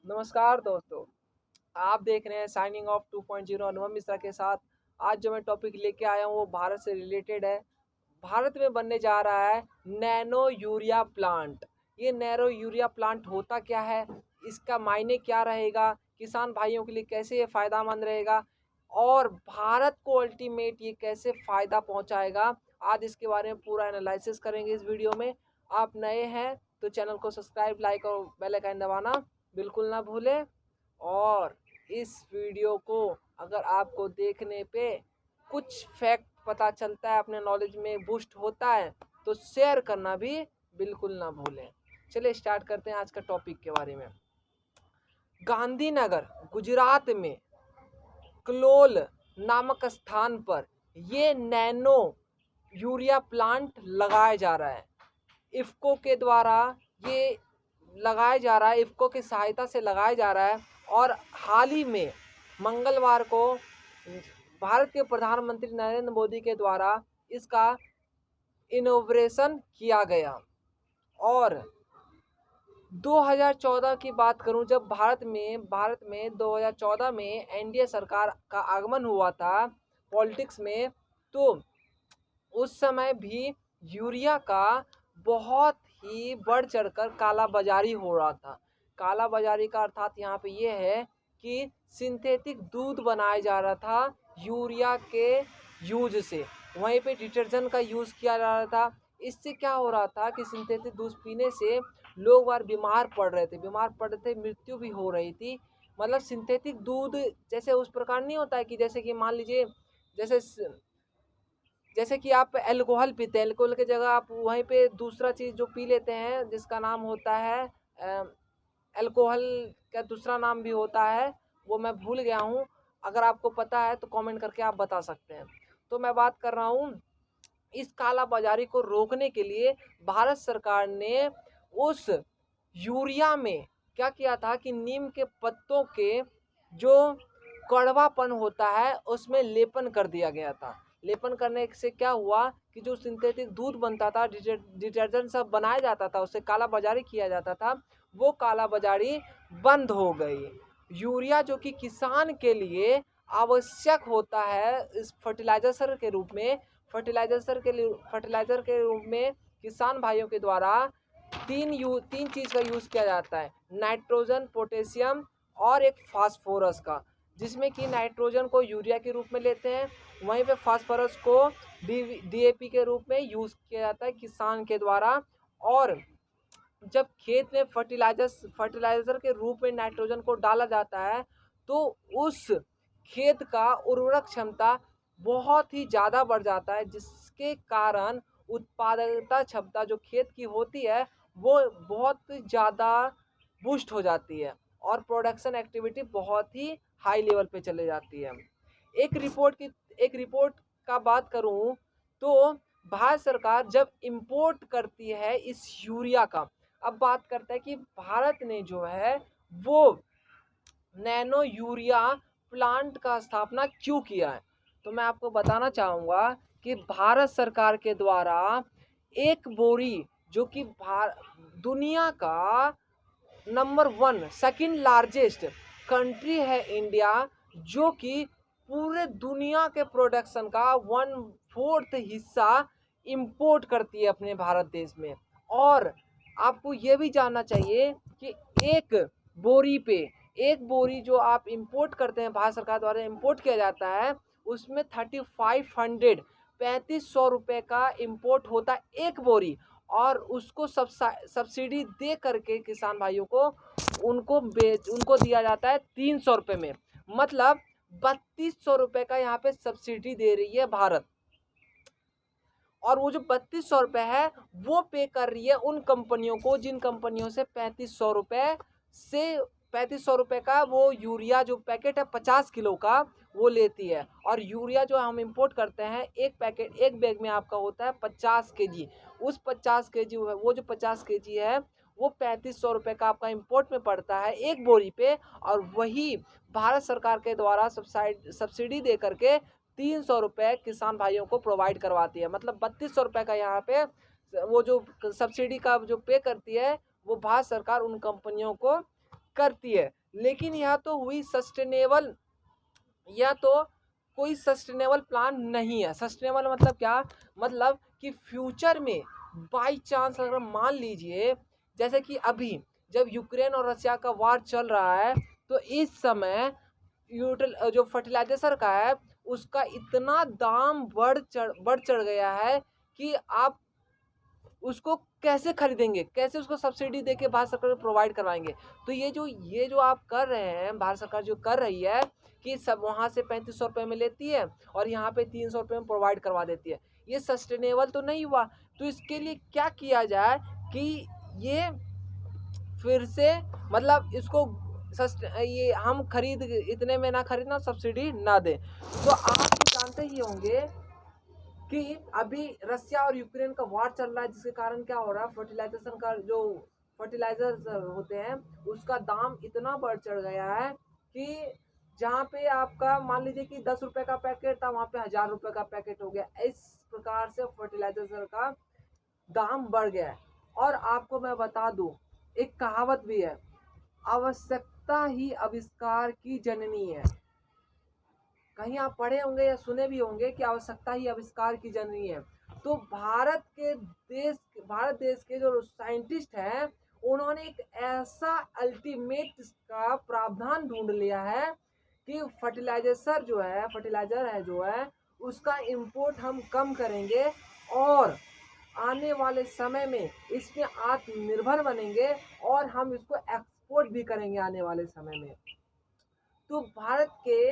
नमस्कार दोस्तों, आप देख रहे हैं साइनिंग ऑफ 2.0 अनुपम मिश्रा के साथ। आज जो मैं टॉपिक लेके आया हूँ वो भारत से रिलेटेड है। भारत में बनने जा रहा है नैनो यूरिया प्लांट। ये नैनो यूरिया प्लांट होता क्या है, इसका मायने क्या रहेगा, किसान भाइयों के लिए कैसे ये फ़ायदेमंद रहेगा और भारत को अल्टीमेट ये कैसे फ़ायदा पहुंचाएगा, आज इसके बारे में पूरा एनालिसिस करेंगे इस वीडियो में। आप नए हैं तो चैनल को सब्सक्राइब, लाइक और बेल आइकन दबाना बिल्कुल ना भूलें। और इस वीडियो को अगर आपको देखने पे कुछ फैक्ट पता चलता है, अपने नॉलेज में बूस्ट होता है, तो शेयर करना भी बिल्कुल ना भूलें। चलिए स्टार्ट करते हैं आज का टॉपिक के बारे में। गांधीनगर गुजरात में कलोल नामक स्थान पर ये नैनो यूरिया प्लांट लगाया जा रहा है। इफ़को के द्वारा ये लगाया जा रहा है, इफ़को की सहायता से लगाया जा रहा है। और हाल ही में मंगलवार को भारत के प्रधानमंत्री नरेंद्र मोदी के द्वारा इसका इनॉग्रेशन किया गया। और 2014 की बात करूं, जब भारत में 2014 में एनडीए सरकार का आगमन हुआ था पॉलिटिक्स में, तो उस समय भी यूरिया का बहुत ही बढ़ चढ़कर कालाबाजारी हो रहा था। कालाबाजारी का अर्थात यहाँ पे ये है कि सिंथेटिक दूध बनाया जा रहा था यूरिया के यूज से, वहीं पे डिटर्जेंट का यूज़ किया जा रहा था। इससे क्या हो रहा था कि सिंथेटिक दूध पीने से लोग बार बीमार पड़ रहे थे, मृत्यु भी हो रही थी। मतलब सिंथेटिक दूध जैसे उस प्रकार नहीं होता है कि जैसे कि मान लीजिए, जैसे जैसे कि आप अल्कोहल पीते हैं, अल्कोहल की जगह आप वहीं पे दूसरा चीज़ जो पी लेते हैं जिसका नाम होता है अल्कोहल का दूसरा नाम भी होता है, वो मैं भूल गया हूँ। अगर आपको पता है तो कमेंट करके आप बता सकते हैं। तो मैं बात कर रहा हूँ, इस काला बाजारी को रोकने के लिए भारत सरकार ने उस यूरिया में क्या किया था कि नीम के पत्तों के जो कड़वापन होता है उसमें लेपन कर दिया गया था। लेपन करने से क्या हुआ कि जो सिंथेटिक दूध बनता था, डिटर्जेंट सब बनाया जाता था, उससे काला बाजारी किया जाता था, वो काला बाजारी बंद हो गई। यूरिया जो कि किसान के लिए आवश्यक होता है इस फर्टिलाइजर के रूप में किसान भाइयों के द्वारा तीन चीज़ का यूज़ किया जाता है, नाइट्रोजन, पोटेशियम और एक फास्फोरस का। जिसमें कि नाइट्रोजन को यूरिया के रूप में लेते हैं, वहीं पे फास्फोरस को डीएपी के रूप में यूज़ किया जाता है किसान के द्वारा। और जब खेत में फर्टिलाइजर के रूप में नाइट्रोजन को डाला जाता है तो उस खेत का उर्वरक क्षमता बहुत ही ज़्यादा बढ़ जाता है, जिसके कारण उत्पादकता क्षमता जो खेत की होती है वो बहुत ज़्यादा बूस्ट हो जाती है और प्रोडक्शन एक्टिविटी बहुत ही हाई लेवल पे चले जाती है। एक रिपोर्ट का बात करूं तो भारत सरकार जब इंपोर्ट करती है इस यूरिया का, अब बात करते हैं कि भारत ने जो है वो नैनो यूरिया प्लांट का स्थापना क्यों किया है। तो मैं आपको बताना चाहूँगा कि भारत सरकार के द्वारा एक बोरी जो कि दुनिया का नंबर 1 सेकंड लार्जेस्ट कंट्री है इंडिया, जो कि पूरे दुनिया के प्रोडक्शन का 1/4 हिस्सा इंपोर्ट करती है अपने भारत देश में। और आपको ये भी जानना चाहिए कि एक बोरी पे एक बोरी जो आप इंपोर्ट करते हैं, भारत सरकार द्वारा इंपोर्ट किया जाता है, उसमें 3500 का इंपोर्ट होता है एक बोरी। और उसको सब्सिडी दे करके किसान भाइयों को उनको दिया जाता है 300 में। मतलब 3200 का यहाँ पे सब्सिडी दे रही है भारत। और वो जो 3200 है वो पे कर रही है उन कंपनियों को जिन कंपनियों से 3500 का वो यूरिया जो पैकेट है 50 किलो का वो लेती है। और यूरिया जो हम इंपोर्ट करते हैं एक बैग में आपका होता है 50 kg। उस 50 kg वो जो 50 kg है वो 3500 का आपका इंपोर्ट में पड़ता है एक बोरी पे। और वही भारत सरकार के द्वारा सब्सिडी दे करके 300 किसान भाइयों को प्रोवाइड करवाती है। मतलब 3200 का यहाँ पे वो जो सब्सिडी का जो पे करती है वो भारत सरकार उन कंपनियों को करती है, लेकिन यह तो हुई सस्टेनेबल, यह तो कोई सस्टेनेबल प्लान नहीं है। सस्टेनेबल मतलब क्या, मतलब कि फ्यूचर में बाई चांस अगर मान लीजिए, जैसे कि अभी जब यूक्रेन और रशिया का वार चल रहा है, तो इस समय जो फर्टिलाइजर का है उसका इतना दाम बढ़ चढ़ गया है कि आप उसको कैसे खरीदेंगे, कैसे उसको सब्सिडी देके भारत सरकार प्रोवाइड करवाएंगे। तो ये जो आप कर रहे हैं, भारत सरकार जो कर रही है कि सब वहाँ से 3500 रुपये में लेती है और यहाँ पे 300 रुपये में प्रोवाइड करवा देती है, ये सस्टेनेबल तो नहीं हुआ। तो इसके लिए क्या किया जाए कि ये फिर से मतलब इसको ये हम खरीद इतने में ना खरीदना, सब्सिडी ना दें। तो आप जानते ही होंगे कि अभी रशिया और यूक्रेन का वार चल रहा है, जिसके कारण क्या हो रहा है, फर्टिलाइजेशन का जो फर्टिलाइजर होते हैं उसका दाम इतना बढ़ चढ़ गया है कि जहाँ पे आपका मान लीजिए कि 10 रुपए का पैकेट था, वहाँ पे 1000 रुपए का पैकेट हो गया। इस प्रकार से फर्टिलाइजर का दाम बढ़ गया है। और आपको मैं बता दूं, एक कहावत भी है, आवश्यकता ही आविष्कार की जननी है। कहीं आप पढ़े होंगे या सुने भी होंगे कि आवश्यकता ही आविष्कार की जननी है। तो भारत देश के जो साइंटिस्ट हैं, उन्होंने एक ऐसा अल्टीमेट का प्रावधान ढूंढ लिया है कि फर्टिलाइजर है जो है उसका इंपोर्ट हम कम करेंगे और आने वाले समय में इसमें आत्मनिर्भर बनेंगे और हम इसको एक्सपोर्ट भी करेंगे आने वाले समय में। तो भारत के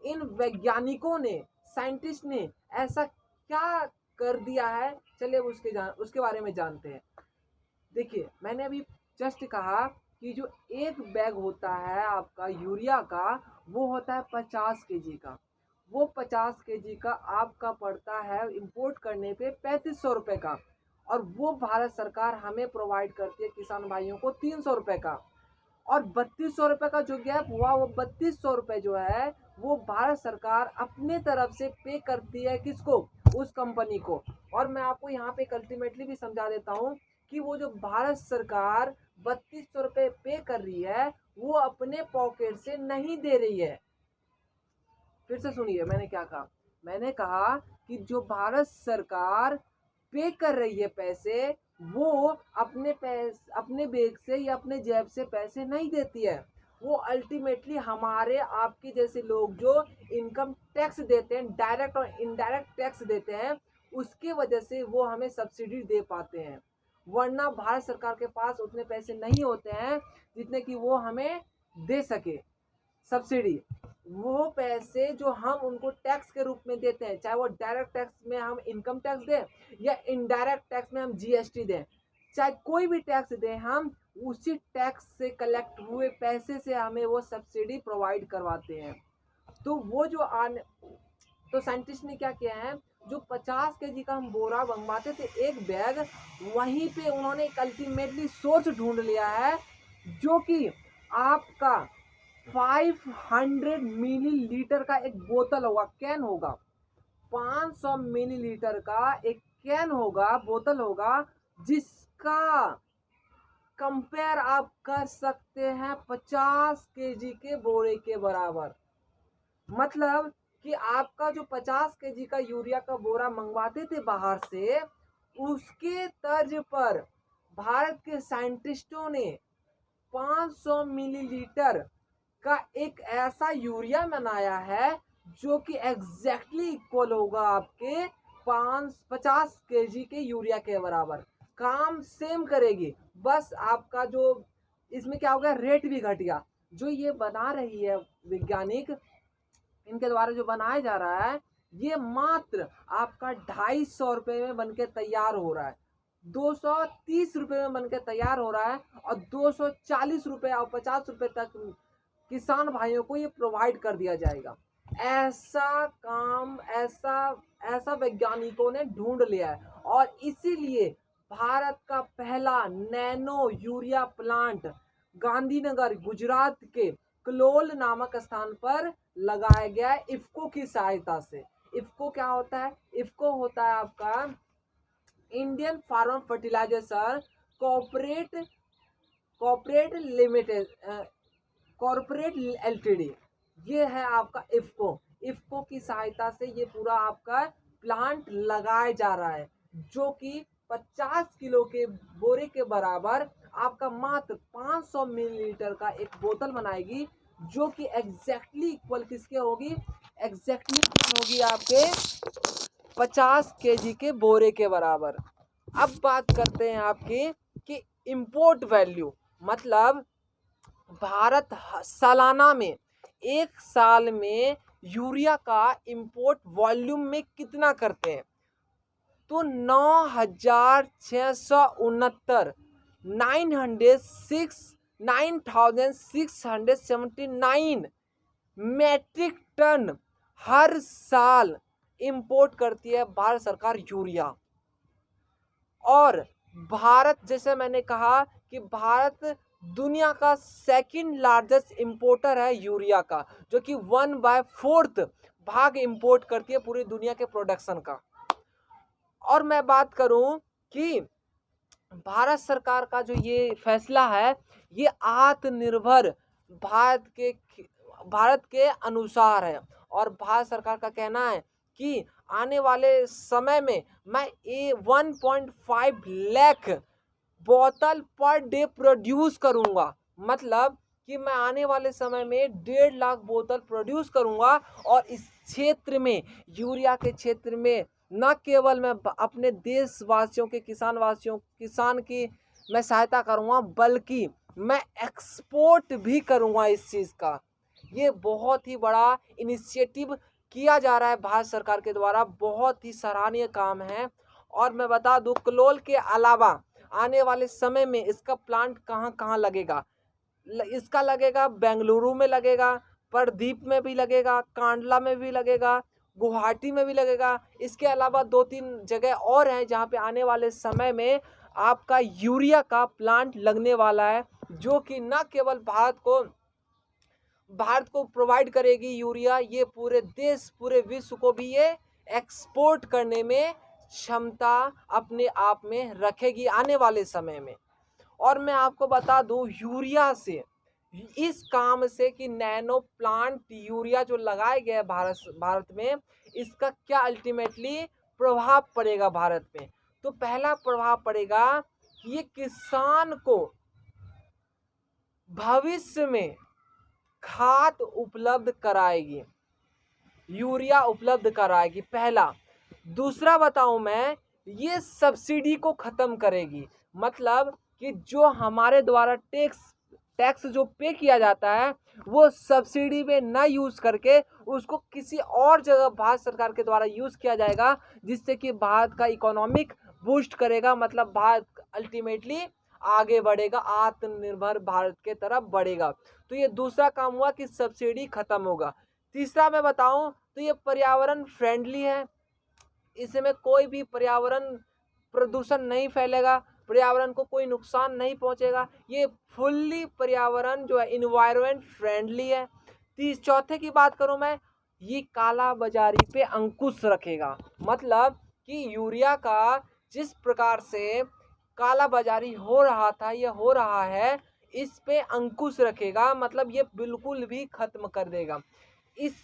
इन वैज्ञानिकों ने, साइंटिस्ट ने ऐसा क्या कर दिया है, चलिए उसके बारे में जानते हैं। देखिए, मैंने अभी जस्ट कहा कि जो एक बैग होता है आपका यूरिया का, वो होता है 50 केजी का। वो 50 केजी का आपका पड़ता है इंपोर्ट करने पे 3500 रुपये का, और वो भारत सरकार हमें प्रोवाइड करती है किसान भाइयों को 300 रुपये का। और 3200 रुपये का जो गैप हुआ, वो 3200 रुपये जो है वो भारत सरकार अपने तरफ से पे करती है, किसको, उस कंपनी को। और मैं आपको यहाँ पे अल्टीमेटली भी समझा देता हूँ कि वो जो भारत सरकार 3200 रुपये पे कर रही है, वो अपने पॉकेट से नहीं दे रही है। फिर से सुनिए मैंने क्या कहा, मैंने कहा कि जो भारत सरकार पे कर रही है पैसे, वो अपने बैग से या अपने जेब से पैसे नहीं देती है। वो अल्टीमेटली हमारे आपके जैसे लोग जो इनकम टैक्स देते हैं, डायरेक्ट और इनडायरेक्ट टैक्स देते हैं, उसके वजह से वो हमें सब्सिडी दे पाते हैं। वरना भारत सरकार के पास उतने पैसे नहीं होते हैं जितने कि वो हमें दे सके सब्सिडी। वो पैसे जो हम उनको टैक्स के रूप में देते हैं, चाहे वो डायरेक्ट टैक्स में हम इनकम टैक्स दें या इनडायरेक्ट टैक्स में हम जीएसटी दें, चाहे कोई भी टैक्स दें, हम उसी टैक्स से कलेक्ट हुए पैसे से हमें वो सब्सिडी प्रोवाइड करवाते हैं। तो वो जो तो साइंटिस्ट ने क्या किया है, जो 50 केजी का हम बोरा मंगवाते थे एक बैग, वहीं पे उन्होंने एक अल्टीमेटली सोर्स ढूंढ लिया है जो कि आपका 500 मिलीलीटर का एक बोतल होगा, कैन होगा, 500 मिलीलीटर का एक कैन होगा, बोतल होगा, जिसका कंपेयर आप कर सकते हैं 50 केजी के बोरे के बराबर। मतलब कि आपका जो 50 केजी का यूरिया का बोरा मंगवाते थे बाहर से, उसके तर्ज पर भारत के साइंटिस्टों ने 500 मिलीलीटर का एक ऐसा यूरिया बनाया है जो कि एग्जैक्टली इक्वल होगा आपके 50 केजी के यूरिया के बराबर। काम सेम करेगी, बस आपका जो इसमें क्या हो गया, रेट भी घट गया। जो ये बना रही है वैज्ञानिक, इनके द्वारा जो बनाया जा रहा है, ये मात्र आपका 250 रुपये में बनके तैयार हो रहा है, 230 रुपये में बनके तैयार हो रहा है, और 240 रुपये और 50 रुपये तक किसान भाइयों को ये प्रोवाइड कर दिया जाएगा। ऐसा काम ऐसा वैज्ञानिकों ने ढूंढ लिया है, और इसीलिए भारत का पहला nano urea plant Gandhinagar Gujarat के कलोल नामक स्थान पर लगाया गया है इफ्को की सहायता से। इफ्को क्या होता है, इफ्को होता है आपका Indian farm fertiliser corporate limited, corporate limited, ये है आपका इफ्को। इफ्को की सहायता से ये पूरा आपका प्लांट लगाया जा रहा है, जो कि 50 किलो के बोरे के बराबर आपका मात्र 500 मिलीलीटर का एक बोतल बनाएगी, जो कि एग्जैक्टली इक्वल किसके होगी, एग्जैक्टली होगी आपके 50 केजी के बोरे के बराबर। अब बात करते हैं आपकी कि इंपोर्ट वैल्यू, मतलब भारत सालाना में, एक साल में यूरिया का इंपोर्ट वॉल्यूम में कितना करते हैं, तो 9,669 9,679 मैट्रिक टन हर साल इंपोर्ट करती है भारत सरकार यूरिया। और भारत, जैसे मैंने कहा कि भारत दुनिया का सेकंड लार्जेस्ट इंपोर्टर है यूरिया का, जो कि 1/4 भाग इंपोर्ट करती है पूरी दुनिया के प्रोडक्शन का। और मैं बात करूं कि भारत सरकार का जो ये फैसला है, ये आत्मनिर्भर भारत के अनुसार है। और भारत सरकार का कहना है कि आने वाले समय में मैं 1.5 लाख बोतल पर डे प्रोड्यूस करूंगा, मतलब कि मैं आने वाले समय में 1.5 लाख बोतल प्रोड्यूस करूंगा। और इस क्षेत्र में, यूरिया के क्षेत्र में, न केवल मैं अपने देशवासियों के किसान की मैं सहायता करूंगा, बल्कि मैं एक्सपोर्ट भी करूंगा इस चीज़ का। ये बहुत ही बड़ा इनिशिएटिव किया जा रहा है भारत सरकार के द्वारा, बहुत ही सराहनीय काम है। और मैं बता दूं, कलोल के अलावा आने वाले समय में इसका प्लांट कहाँ कहाँ लगेगा, इसका लगेगा बेंगलुरु में लगेगा, पारादीप में भी लगेगा, कांडला में भी लगेगा, गुवाहाटी में भी लगेगा। इसके अलावा 2-3 जगह और हैं जहाँ पे आने वाले समय में आपका यूरिया का प्लांट लगने वाला है, जो कि न केवल भारत को प्रोवाइड करेगी यूरिया, ये पूरे देश, पूरे विश्व को भी ये एक्सपोर्ट करने में क्षमता अपने आप में रखेगी आने वाले समय में। और मैं आपको बता दूं, यूरिया से, इस काम से कि नैनो प्लांट यूरिया जो लगाए गए भारत में, इसका क्या अल्टीमेटली प्रभाव पड़ेगा भारत में। तो पहला प्रभाव पड़ेगा कि ये किसान को भविष्य में खाद उपलब्ध कराएगी, यूरिया उपलब्ध कराएगी, पहला। दूसरा बताऊं मैं, ये सब्सिडी को ख़त्म करेगी, मतलब कि जो हमारे द्वारा टैक्स जो पे किया जाता है, वो सब्सिडी में ना यूज़ करके उसको किसी और जगह भारत सरकार के द्वारा यूज़ किया जाएगा, जिससे कि भारत का इकोनॉमिक बूस्ट करेगा, मतलब भारत अल्टीमेटली आगे बढ़ेगा, आत्मनिर्भर भारत के तरफ बढ़ेगा। तो ये दूसरा काम हुआ कि सब्सिडी खत्म होगा। तीसरा मैं बताऊं तो ये पर्यावरण फ्रेंडली है, इसमें कोई भी पर्यावरण प्रदूषण नहीं फैलेगा, पर्यावरण को कोई नुकसान नहीं पहुंचेगा, ये फुल्ली पर्यावरण जो है इन्वायरमेंट फ्रेंडली है। चौथे की बात करूं मैं, ये काला बाजारी पे अंकुश रखेगा, मतलब कि यूरिया का जिस प्रकार से काला बाजारी हो रहा था, ये हो रहा है, इस पे अंकुश रखेगा, मतलब ये बिल्कुल भी खत्म कर देगा। इस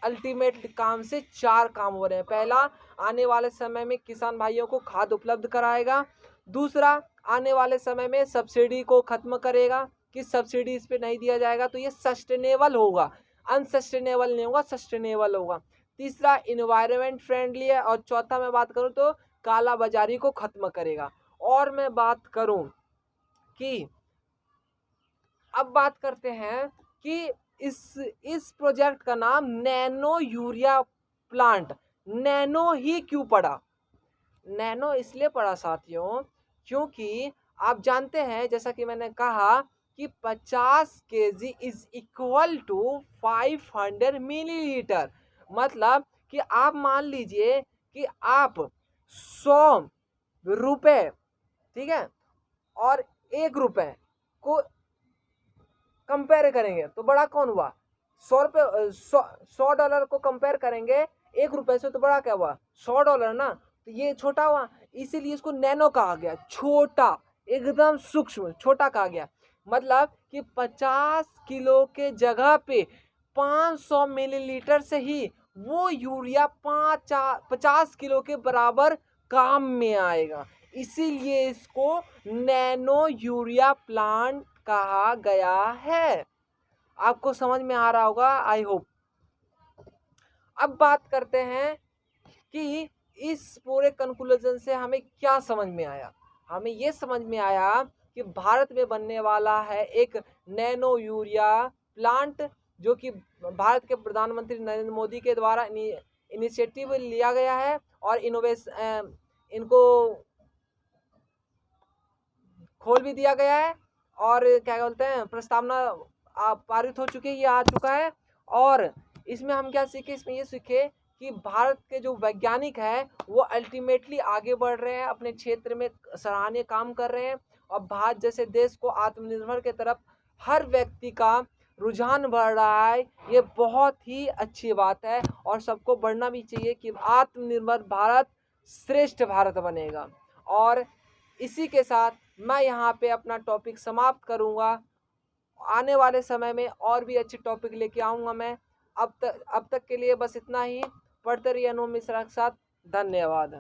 अल्टीमेट काम से 4 काम हो रहे हैं। पहला, आने वाले समय में किसान भाइयों को खाद उपलब्ध कराएगा। दूसरा, आने वाले समय में सब्सिडी को खत्म करेगा कि सब्सिडी इस पे नहीं दिया जाएगा, तो ये सस्टेनेबल होगा, अनसस्टेनेबल नहीं होगा, सस्टेनेबल होगा। तीसरा, इन्वायरमेंट फ्रेंडली है। और चौथा मैं बात करूँ तो काला बाजारी को खत्म करेगा। और मैं बात करूँ कि अब बात करते हैं कि इस प्रोजेक्ट का नाम नैनो यूरिया प्लांट, नैनो ही क्यों पड़ा? नैनो इसलिए पड़ा साथियों, क्योंकि आप जानते हैं, जैसा कि मैंने कहा कि 50 KG is equal to 500 millilitre, मतलब कि आप मान लीजिए कि आप 100 रुपये, ठीक है, और 1 रुपये को कंपेयर करेंगे तो बड़ा कौन हुआ? 100 डॉलर को कंपेयर करेंगे 1 रुपये से, तो बड़ा क्या हुआ? 100 डॉलर ना, तो ये छोटा हुआ, इसीलिए इसको नैनो कहा गया, छोटा, एकदम सूक्ष्म, छोटा कहा गया। मतलब कि 50 किलो के जगह पे 500 मिलीलीटर से ही वो यूरिया 50 किलो के बराबर काम में आएगा। इसीलिए इसको नैनो यूरिया प्लांट कहा गया है। आपको समझ में आ रहा होगा, आई होप। अब बात करते हैं कि इस पूरे कंक्लूजन से हमें क्या समझ में आया। हमें ये समझ में आया कि भारत में बनने वाला है एक नैनो यूरिया प्लांट, जो कि भारत के प्रधानमंत्री नरेंद्र मोदी के द्वारा इनिशिएटिव लिया गया है और इनको खोल भी दिया गया है और क्या बोलते हैं प्रस्तावना पारित हो चुकी है, ये आ चुका है। और इसमें हम क्या सीखे, इसमें ये सीखे कि भारत के जो वैज्ञानिक हैं वो अल्टीमेटली आगे बढ़ रहे हैं, अपने क्षेत्र में सराहनीय काम कर रहे हैं और भारत जैसे देश को आत्मनिर्भर के तरफ हर व्यक्ति का रुझान बढ़ रहा है। ये बहुत ही अच्छी बात है और सबको बढ़ना भी चाहिए कि आत्मनिर्भर भारत श्रेष्ठ भारत बनेगा। और इसी के साथ मैं यहाँ पे अपना टॉपिक समाप्त करूँगा। आने वाले समय में और भी अच्छे टॉपिक लेके आऊँगा मैं। अब तक के लिए बस इतना ही। पढ़ते रहिए अनु मिश्रा के साथ। धन्यवाद।